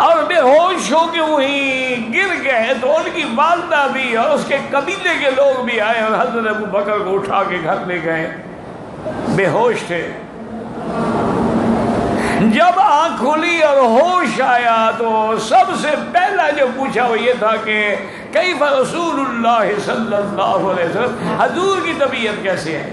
Speaker 1: اور بے ہوش ہو کے وہیں گر گئے۔ تو ان کی والدہ بھی اور اس کے قبیلے کے لوگ بھی آئے اور حضرت ابو بکر کو اٹھا کے گھر لے گئے، بے ہوش تھے۔ جب آنکھ کھلی اور ہوش آیا تو سب سے پہلا جو پوچھا وہ یہ تھا کہ کیف رسول اللہ صلی اللہ علیہ وسلم، حضور کی طبیعت کیسے ہے؟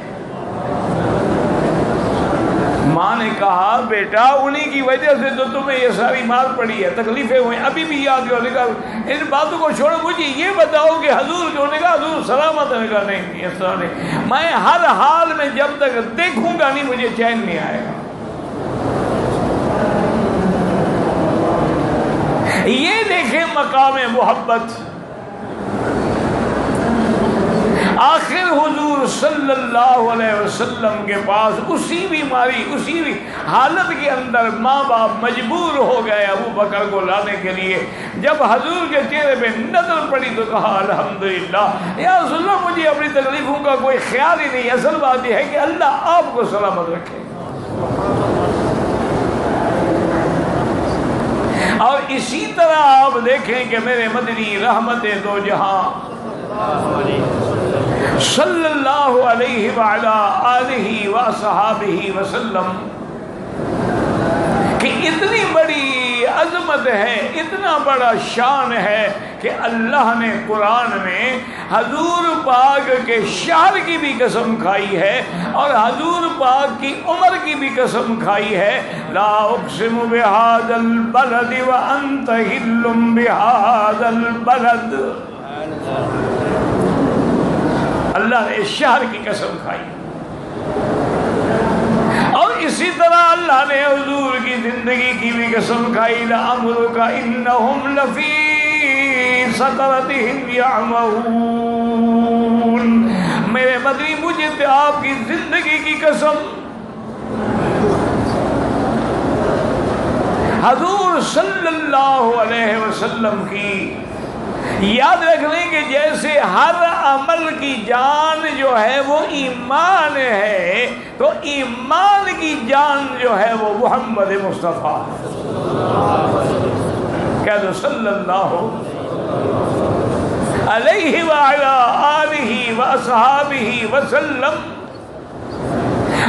Speaker 1: ماں نے کہا بیٹا انہی کی وجہ سے تو تمہیں یہ ساری مار پڑی ہے، تکلیفیں ہوئی، ابھی بھی یاد کرو۔ ان باتوں کو چھوڑو، مجھے یہ بتاؤ کہ حضور کیوں نے کہا حضور سلامت ہے؟ کہا نہیں اس طرح نہیں، میں ہر حال میں جب تک دیکھوں گا نہیں مجھے چین نہیں آئے گا۔ یہ دیکھیں مقام محبت۔ آخر حضور صلی اللہ علیہ وسلم کے پاس اسی بیماری، اسی حالت کے اندر ماں باپ مجبور ہو گئے ابو بکر کو لانے کے لیے۔ جب حضور کے چہرے پہ نظر پڑی تو کہا الحمدللہ یا رسول اللہ مجھے اپنی تکلیفوں کا کوئی خیال ہی نہیں، اصل بات یہ ہے کہ اللہ آپ کو سلامت رکھے۔ اور اسی طرح آپ دیکھیں کہ میرے مدنی رحمت دو جہاں صلی اللہ علیہ وعلا آلہ وصحابہ وسلم کہ اتنی بڑی عظمت ہے، اتنا بڑا شان ہے کہ اللہ نے قرآن میں حضور پاک کے شہر کی بھی قسم کھائی ہے اور حضور پاک کی عمر کی بھی قسم کھائی ہے۔ لا اقسم بہذا البلد وانت حل بہذا البلد، اللہ نے شہر کی قسم کھائی۔ اور اسی طرح اللہ نے حضور کی زندگی کی بھی قسم کھائی، لعمرک انہم لفی سکرتہم یعمہون۔ میرے مدنی مجھے تو آپ کی زندگی کی قسم، حضور صلی اللہ علیہ وسلم کی یاد رکھ لیں کہ جیسے ہر عمل کی جان جو ہے وہ ایمان ہے، تو ایمان کی جان جو ہے وہ محمد مصطفیٰ، کہہ دو صلی اللہ علیہ وعلا آلہ واصحابہ وسلم۔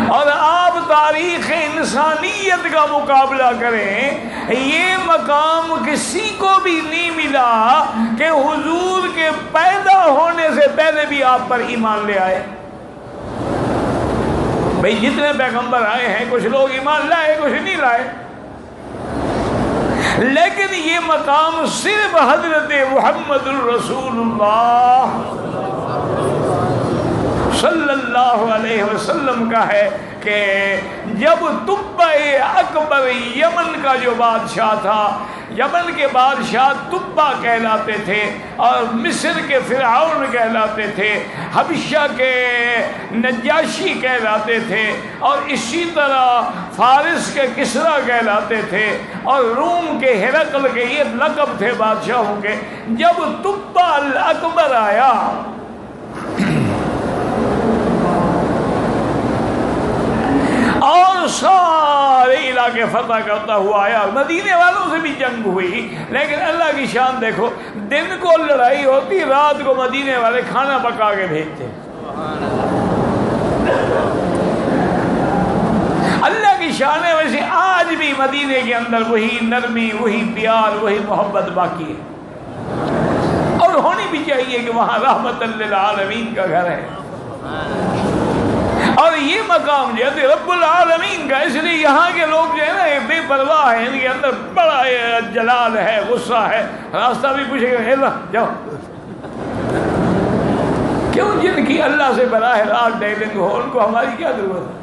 Speaker 1: اور آپ تاریخ انسانیت کا مقابلہ کریں، یہ مقام کسی کو بھی نہیں ملا کہ حضور کے پیدا ہونے سے پہلے بھی آپ پر ایمان لے آئے۔ بھئی جتنے پیغمبر آئے ہیں کچھ لوگ ایمان لائے کچھ نہیں لائے، لیکن یہ مقام صرف حضرت محمد الرسول اللہ صلی اللہ علیہ وسلم کا ہے کہ جب تبع اکبر یمن کا جو بادشاہ تھا، یمن کے بادشاہ تبع کہلاتے تھے اور مصر کے فرعون کہلاتے تھے، حبشہ کے نجاشی کہلاتے تھے، اور اسی طرح فارس کے کسریٰ کہلاتے تھے، اور روم کے ہرقل کے یہ لقب تھے بادشاہوں کے۔ جب تبع الاکبر آیا اور سارے علاقے فتح کرتا ہوا آیا، مدینے والوں سے بھی جنگ ہوئی، لیکن اللہ کی شان دیکھو، دن کو لڑائی ہوتی، رات کو مدینے والے کھانا پکا کے بھیجتے۔ اللہ کی شان ہے، ویسے آج بھی مدینے کے اندر وہی نرمی، وہی پیار، وہی محبت باقی ہے، اور ہونی بھی چاہیے کہ وہاں رحمت للعالمین کا گھر ہے۔ اور یہ مقام جو ہے رب العالمین کا، اس لیے یہاں کے لوگ جو ہے نا بے پرواہ ہیں، ان کے اندر بڑا جلال ہے، غصہ ہے، راستہ بھی پوچھے گا جاؤ، کیوں؟ جن کی اللہ سے براہ راست ڈیلنگ ہو ان کو ہماری کیا ضرورت ہے؟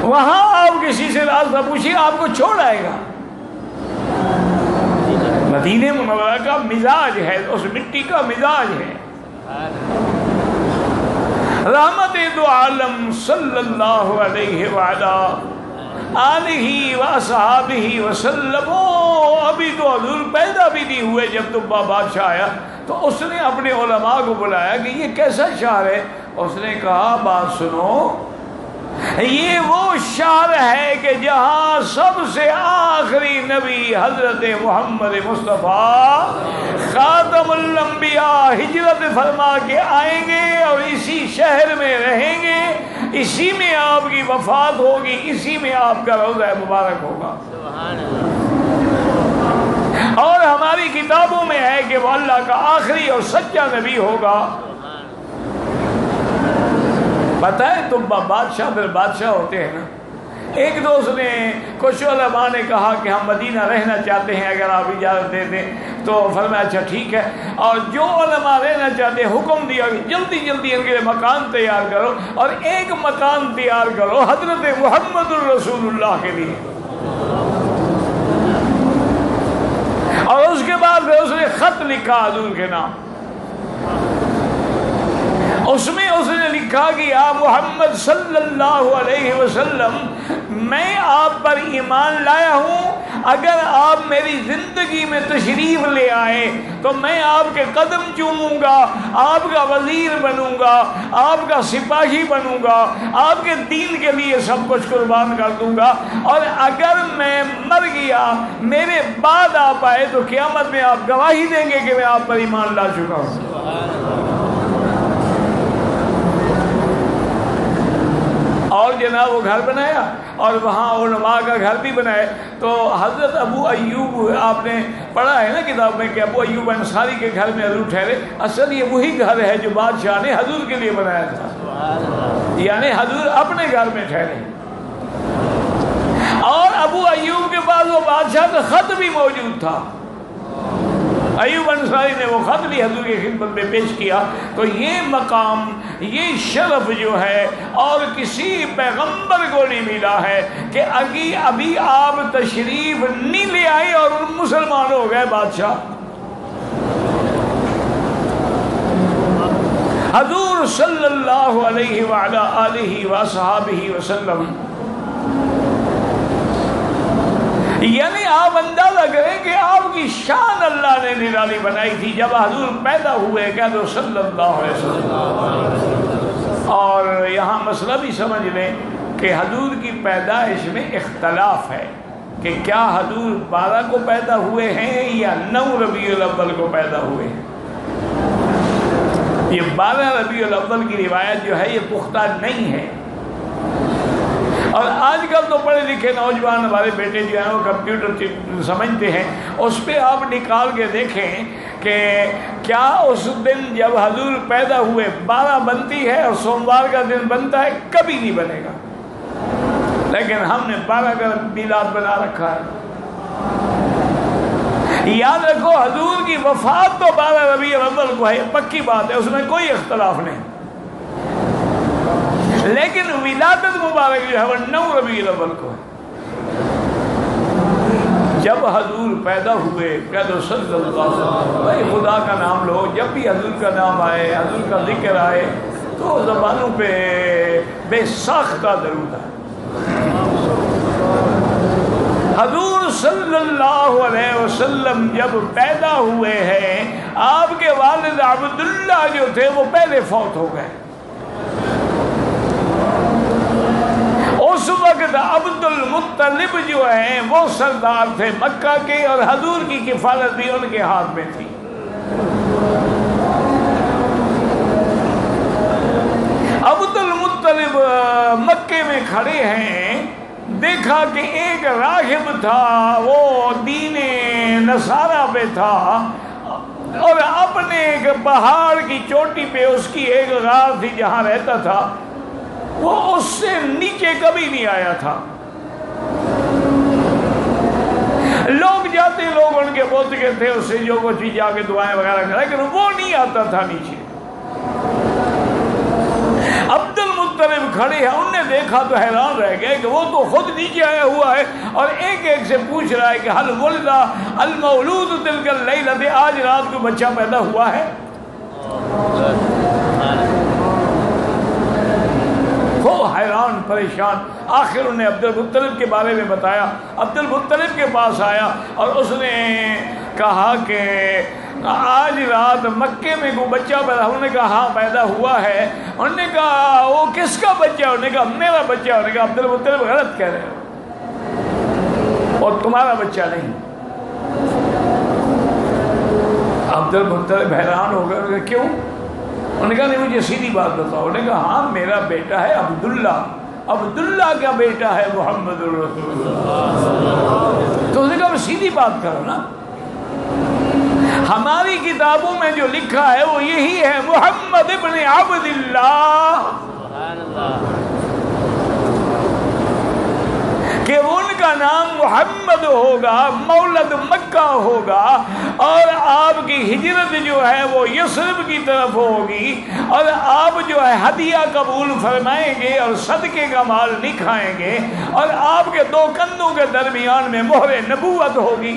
Speaker 1: وہاں آپ کسی سے راستہ پوچھیے آپ کو چھوڑ آئے گا۔ مدینہ منورہ کا مزاج ہے، اس مٹی کا مزاج ہے۔ رحمت دو عالم صلی اللہ علیہ وآلہ آلہ وصحابہ وسلم۔ ابھی تو حضور پیدا بھی نہیں ہوئے جب تبع بادشاہ آیا، تو اس نے اپنے علماء کو بلایا کہ یہ کیسا شہر ہے؟ اس نے کہا بات سنو، یہ وہ شہر ہے کہ جہاں سب سے آخری نبی حضرت محمد مصطفیٰ خاتم الانبیاء ہجرت فرما کے آئیں گے اور اسی شہر میں رہیں گے، اسی میں آپ کی وفات ہوگی، اسی میں آپ کا روضہ مبارک ہوگا۔ اور ہماری کتابوں میں ہے کہ وہ اللہ کا آخری اور سچا نبی ہوگا۔ پتہ ہے تبع بادشاہ پھر بادشاہ ہوتے ہیں نا۔ ایک دوست نے، کچھ علماء نے کہا کہ ہم مدینہ رہنا چاہتے ہیں، اگر آپ اجازت دے دیں تو فرمایا اچھا ٹھیک ہے، اور جو علماء رہنا چاہتے ہیں حکم دیا کہ جلدی جلدی ان کے لیے مکان تیار کرو، اور ایک مکان تیار کرو حضرت محمد الرسول اللہ کے لیے۔ اور اس کے بعد اس نے خط لکھا حضور کے نام، اس میں اس نے لکھا کہ یا محمد صلی اللہ علیہ وسلم، میں آپ پر ایمان لایا ہوں، اگر آپ میری زندگی میں تشریف لے آئے تو میں آپ کے قدم چوموں گا، آپ کا وزیر بنوں گا، آپ کا سپاہی بنوں گا، آپ کے دین کے لیے سب کچھ قربان کر دوں گا، اور اگر میں مر گیا میرے بعد آپ آئے تو قیامت میں آپ گواہی دیں گے کہ میں آپ پر ایمان لا چکا ہوں۔ اور جناب وہ گھر بنایا، اور وہاں علماء کا گھر بھی بنائے۔ تو حضرت ابو ایوب، آپ نے پڑھا ہے نا کتاب میں کہ ابو ایوب انصاری کے گھر میں حضور ٹھہرے، اصل یہ وہی گھر ہے جو بادشاہ نے حضور کے لیے بنایا تھا، یعنی حضور اپنے گھر میں ٹھہرے۔ اور ابو ایوب کے پاس وہ بادشاہ کا خط بھی موجود تھا، ایوب انصاری نے وہ خط بھی حضور کی خدمت میں پیش کیا۔ تو یہ مقام، یہ شرف جو ہے اور کسی پیغمبر کو نہیں ملا ہے کہ ابھی آپ تشریف نہیں لے آئے اور مسلمان ہو گئے بادشاہ۔ حضور صلی اللہ علیہ وعلا آلہ وصحابہ وسلم، یعنی آپ اندازہ کریں کہ آپ کی شان اللہ نے نرالی بنائی تھی جب حضور پیدا ہوئے، کہہ دو صلی اللہ علیہ وسلم۔ اور یہاں مسئلہ بھی سمجھ لیں کہ حضور کی پیدائش میں اختلاف ہے کہ کیا حضور 12 کو پیدا ہوئے ہیں یا 9 ربیع الاول کو پیدا ہوئے ہیں۔ یہ 12 ربیع الاول کی روایت جو ہے یہ پختہ نہیں ہے. اور آج کل تو پڑھے لکھے نوجوان ہمارے بیٹے جو ہیں وہ کمپیوٹر سمجھتے ہیں، اس پہ آپ نکال کے دیکھیں کہ کیا اس دن جب حضور پیدا ہوئے 12 بنتی ہے اور سوموار کا دن بنتا ہے؟ کبھی نہیں بنے گا. لیکن ہم نے 12 کا میلاد بنا رکھا ہے. یاد رکھو حضور کی وفات تو 12 ربیع الاول کو ہے، پکی بات ہے، اس میں کوئی اختلاف نہیں. لیکن ولادت مبارک جو ہے وہ 9 ربیع الاول کو ہے. جب حضور پیدا ہوئے کہہ دو صلی اللہ علیہ وسلم. بھائی خدا کا نام لو، جب بھی حضور کا نام آئے، حضور کا ذکر آئے تو زبانوں پہ بے ساختہ درود آئے. حضور صلی اللہ علیہ وسلم جب پیدا ہوئے ہیں، آپ کے والد عبداللہ جو تھے وہ پہلے فوت ہو گئے. اس وقت عبد المطلب جو ہیں وہ سردار تھے مکہ کے، اور حضور کی کفالت بھی ان کے ہاتھ میں تھی. عبد المطلب مکے میں کھڑے ہیں، دیکھا کہ ایک راہب تھا، وہ دین نصارہ پہ تھا، اور اپنے ایک پہاڑ کی چوٹی پہ اس کی ایک غار تھی جہاں رہتا تھا، وہ اس سے نیچے کبھی نہیں آیا تھا. لوگ جاتے، لوگ ان کے بولتے کے تھے اس سے جو کچھ بھی جا کے دعائیں وغیرہ کرا، لیکن وہ نہیں آتا تھا نیچے. عبد المطلب کھڑے ہیں، انہوں نے دیکھا تو حیران رہ گئے کہ وہ تو خود نیچے آیا ہوا ہے اور ایک ایک سے پوچھ رہا ہے کہ حل ولد المولود تلک اللیلۃ، آج رات کو بچہ پیدا ہوا ہے؟ وہ حیران پریشان. آخر انہیں عبد المطلب کے بارے میں بتایا. عبد المطلب کے پاس آیا اور اس نے کہا کہ آج رات مکے میں کوئی بچہ پیدا. انہوں نے کہا ہاں پیدا ہوا ہے. انہوں نے کہا وہ کس کا بچہ؟ انہوں نے کہا میرا بچہ. انہوں نے کہا عبد المطلب غلط کہہ رہے ہو، اور تمہارا بچہ نہیں. عبد المطلب حیران ہو گئے. انہوں نے کہا کیوں؟ انہوں نے کہا نہیں مجھے سیدھی بات بتاؤ. انہوں نے کہا ہاں میرا بیٹا ہے عبداللہ، عبداللہ کا بیٹا ہے محمد الرسول اللہ. تو اس نے کہا سیدھی بات کرو نا، ہماری کتابوں میں جو لکھا ہے وہ یہی ہے، محمد ابن عبداللہ، کہ ان کا نام محمد ہوگا، مولد مکہ ہوگا، اور آپ کی ہجرت جو ہے وہ یثرب کی طرف ہوگی، اور آپ جو ہے ہدیہ قبول فرمائیں گے اور صدقے کا مال نہیں کھائیں گے، اور آپ کے 2 کندھوں کے درمیان میں مہر نبوت ہوگی.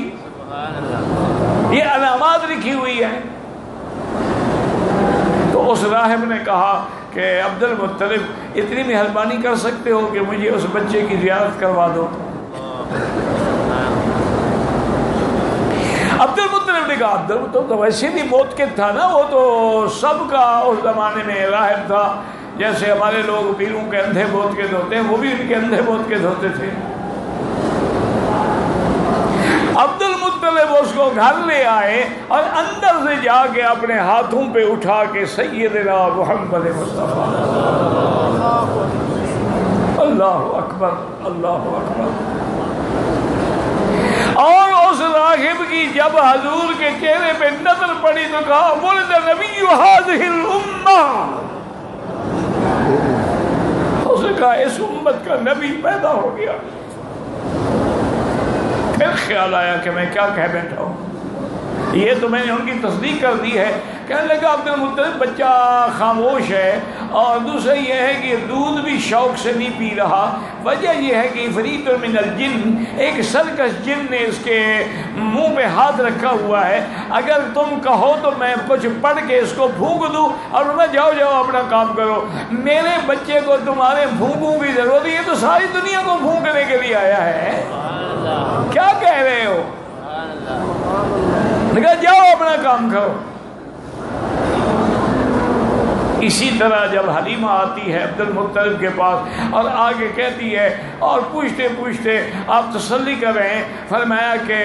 Speaker 1: یہ علامات لکھی ہوئی ہیں. تو اس راہب نے کہا کہ عبد المطلب اتنی مہربانی کر سکتے ہو کہ مجھے اس بچے کی زیارت کروا دو. عبد المطلب نے کہا عبد المطلب تو ویسے بھی موت کے تھا نا، وہ تو سب کا اس زمانے میں راہب تھا، جیسے ہمارے لوگ پیروں کے اندھے موت کے دھوتے ہیں، وہ بھی ان کے اندھے موت کے دھوتے تھے. عبد المطلب اس کو گھر لے آئے اور اندر سے جا کے اپنے ہاتھوں پہ اٹھا کے سیدنا محمد مصطفیٰ، اللہ اکبر اللہ اکبر. اور اس راغب کی جب حضور کے چہرے پہ نظر پڑی تو کہا ولد نبی هذه الامہ. اس نے کہا اس امت کا نبی پیدا ہو گیا. پھر خیال آیا کہ میں کیا کہہ بیٹھا ہوں. یہ تو میں نے ان کی تصدیق کر دی ہے. کہنے لگا عبد المطلب بچہ خاموش ہے، اور دوسرا یہ ہے کہ دودھ بھی شوق سے نہیں پی رہا. وجہ یہ ہے کہ عفریت من الجن، ایک سرکش جن نے اس کے منہ پہ ہاتھ رکھا ہوا ہے. اگر تم کہو تو میں کچھ پڑھ کے اس کو پھونک دوں اور میں جاؤ اپنا کام کرو. میرے بچے کو تمہارے پھونکوں کی ضرورت ہے، یہ تو ساری دنیا کو پھونکنے کے لیے آیا ہے. کیا کہہ رہے ہو؟ کہا جاؤ اپنا کام کرو. اسی طرح جب حلیمہ آتی ہے عبد المطلب کے پاس اور آگے کہتی ہے اور پوچھتے پوچھتے آپ تسلی کر رہے ہیں، فرمایا کہ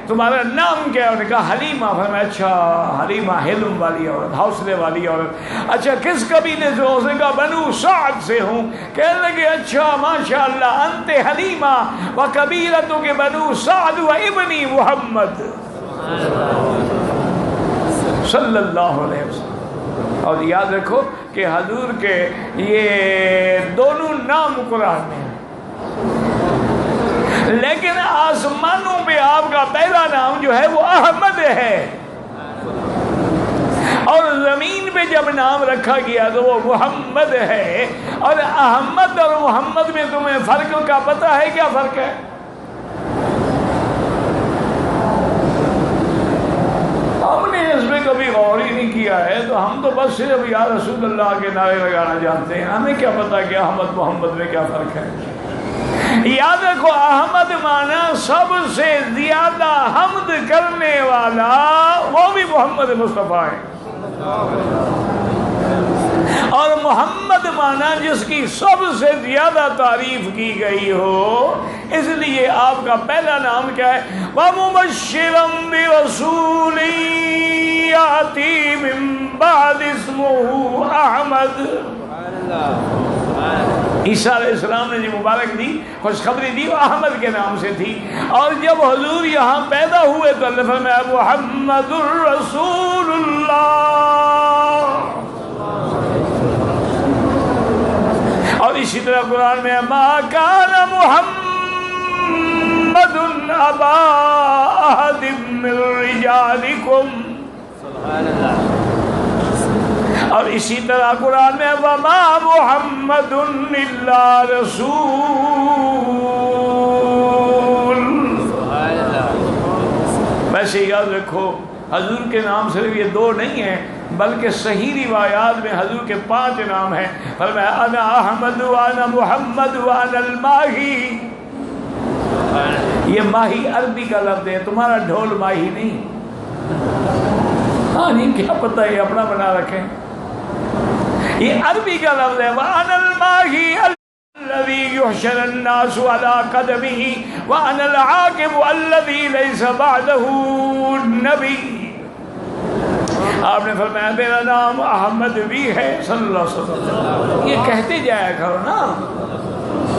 Speaker 1: تمہارا نام کیا ہے؟ انہوں نے کہا حلیمہ۔ فرمایا اچھا حلیمہ حلم والی عورت، حوصلے والی عورت، اچھا کس قبیلے سے ہو؟ اس نے کہا بنو سعد سے ہوں۔ کہنے لگے اچھا ماشاء اللہ انت حلیمہ و قبیلتک بنو سعد و ابنی محمد صلی اللہ علیہ وسلم۔ اور یاد رکھو کہ حضور کے یہ دونوں نام قرآن میں ہیں، لیکن آسمانوں پہ آپ کا پہلا نام جو ہے وہ احمد ہے، اور زمین پہ جب نام رکھا گیا تو وہ محمد ہے۔ اور احمد اور محمد میں تمہیں فرق کا پتہ ہے؟ کیا فرق ہے؟ ہم نے اس میں کبھی غور ہی نہیں کیا ہے، تو ہم تو بس صرف یا رسول اللہ کے نعرے لگانا جانتے ہیں، ہمیں کیا پتا کہ احمد محمد میں کیا فرق ہے۔ یاد رکھو احمد مانا سب سے زیادہ حمد کرنے والا، وہ بھی محمد مصطفیٰ ہے، اور محمد مانا جس کی سب سے زیادہ تعریف کی گئی ہو۔ اس لیے آپ کا پہلا نام کیا ہے؟ وَمُبَشِّرًا بِرَسُولٍ يَأْتِي مِن بَعْدِ اسْمُهُ أَحْمَدُ۔ عیسیٰ علیہ السلام نے جو مبارک دی، خوشخبری دی، وہ احمد کے نام سے تھی، اور جب حضور یہاں پیدا ہوئے تو اللہ فرمایا محمد الرسول اللہ۔ اور اسی طرح قرآن میں ما کان محمد ابا احد من رجالکم، اور اسی طرح قرآن میں وما محمد الا رسول۔ ویسے یاد رکھو حضور کے نام صرف یہ دو نہیں ہیں، بلکہ صحیح روایات میں حضور کے 5 نام ہیں۔ فرمایا انا احمد وانا محمد وانا الماہی۔ یہ ماہی عربی کا لفظ ہے، تمہارا ڈھول ماہی نہیں۔ ہاں نہیں کیا پتہ یہ اپنا بنا رکھیں، یہ عربی کا لفظ ہے۔ وانا الماہی الذي يحشر الناس على قدمه وانا العاقب الذي ليس بعده نبي۔ آپ نے فرمایا میرا نام احمد بھی ہے صلی اللہ علیہ وسلم۔ یہ کہتے جایا کرو نا،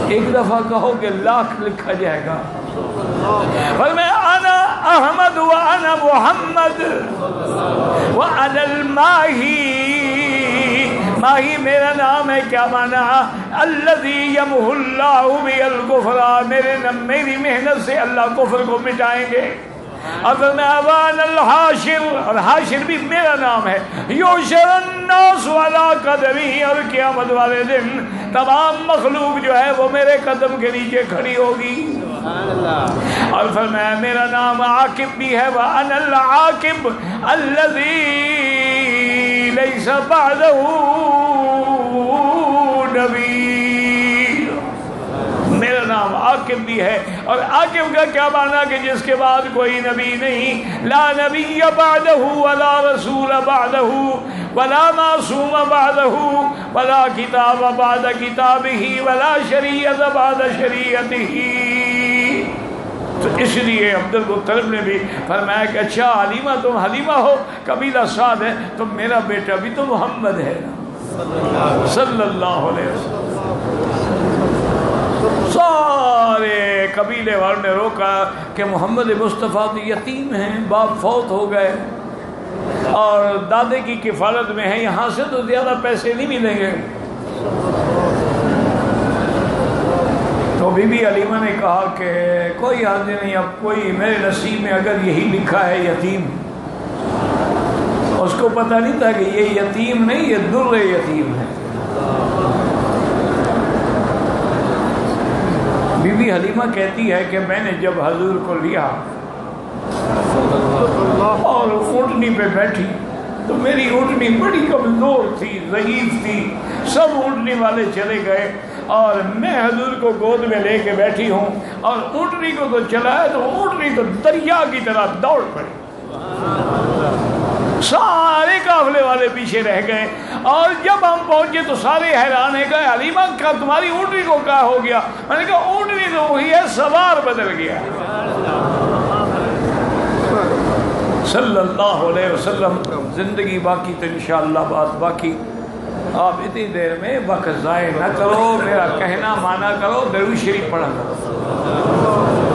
Speaker 1: ایک دفعہ کہو کہ لاکھ لکھا جائے گا۔ فرمایا انا احمد وانا محمد وانا الماہی۔ ماہی میرا نام ہے، کیا مانا؟ الذی یمحو اللہ بی الکفر، میری محنت سے اللہ کفر کو مٹائیں گے۔ اور میں اوان الحاشر، اور حاشر بھی میرا نام ہے۔ یحشر الناس علی قدمی، اور قیامت والے دن تمام مخلوق جو ہے وہ میرے قدم کے نیچے کھڑی ہوگی۔ اور فرمایا میرا نام عاقب بھی ہے، وانا العاقب الذی لیس بعدہ نبی۔ میرا نام عاقب بھی ہے، اور عاقب کا کیا معنی کہ جس کے بعد کوئی نبی نہیں۔ لا نبی بعدہ ولا رسول بعدہ ولا معصوم بعدہ ولا کتاب بعد کتابہ ولا شریعت بعد شریعتہ۔ تو اس لیے عبد المطلب نے بھی فرمایا کہ اچھا حلیمہ تم حلیمہ ہو، قبیلہ سعد ہے، تو میرا بیٹا بھی تو محمد ہے صلی اللہ علیہ وسلم۔ سارے قبیلے والوں نے روکا کہ محمد مصطفیٰ تو یتیم ہیں، باپ فوت ہو گئے اور دادے کی کفالت میں ہیں، یہاں سے تو زیادہ پیسے نہیں ملیں گے۔ تو بی بی حلیمہ نے کہا کہ کوئی حرج نہیں، اب کوئی میرے نصیب میں اگر یہی لکھا ہے یتیم۔ اس کو پتہ نہیں تھا کہ یہ یتیم نہیں، یہ در یتیم ہے۔ بی بی حلیمہ کہتی ہے کہ میں نے جب حضور کو لیا اور اونٹنی پہ بیٹھی تو میری اونٹنی بڑی کمزور تھی، ضعیف تھی، سب اونٹنی والے چلے گئے اور میں حضور کو گود میں لے کے بیٹھی ہوں، اور اونٹنی کو تو چلایا تو اونٹنی تو دریا کی طرح دوڑ پڑی، سارے قافلے والے پیچھے رہ گئے اور جب ہم پہنچے تو سارے حیران ہیں کہ حلیمہ کا تمہاری اونٹنی کو کیا ہو گیا؟ میں نے کہا اونٹنی تو وہی ہے، سوار بدل گیا۔ صلی اللہ علیہ وسلم۔ زندگی باقی تو انشاءاللہ بات باقی۔ آپ اتنی دیر میں وقت ضائع نہ کرو، میرا کہنا مانا کرو، درود شریف پڑھا کرو۔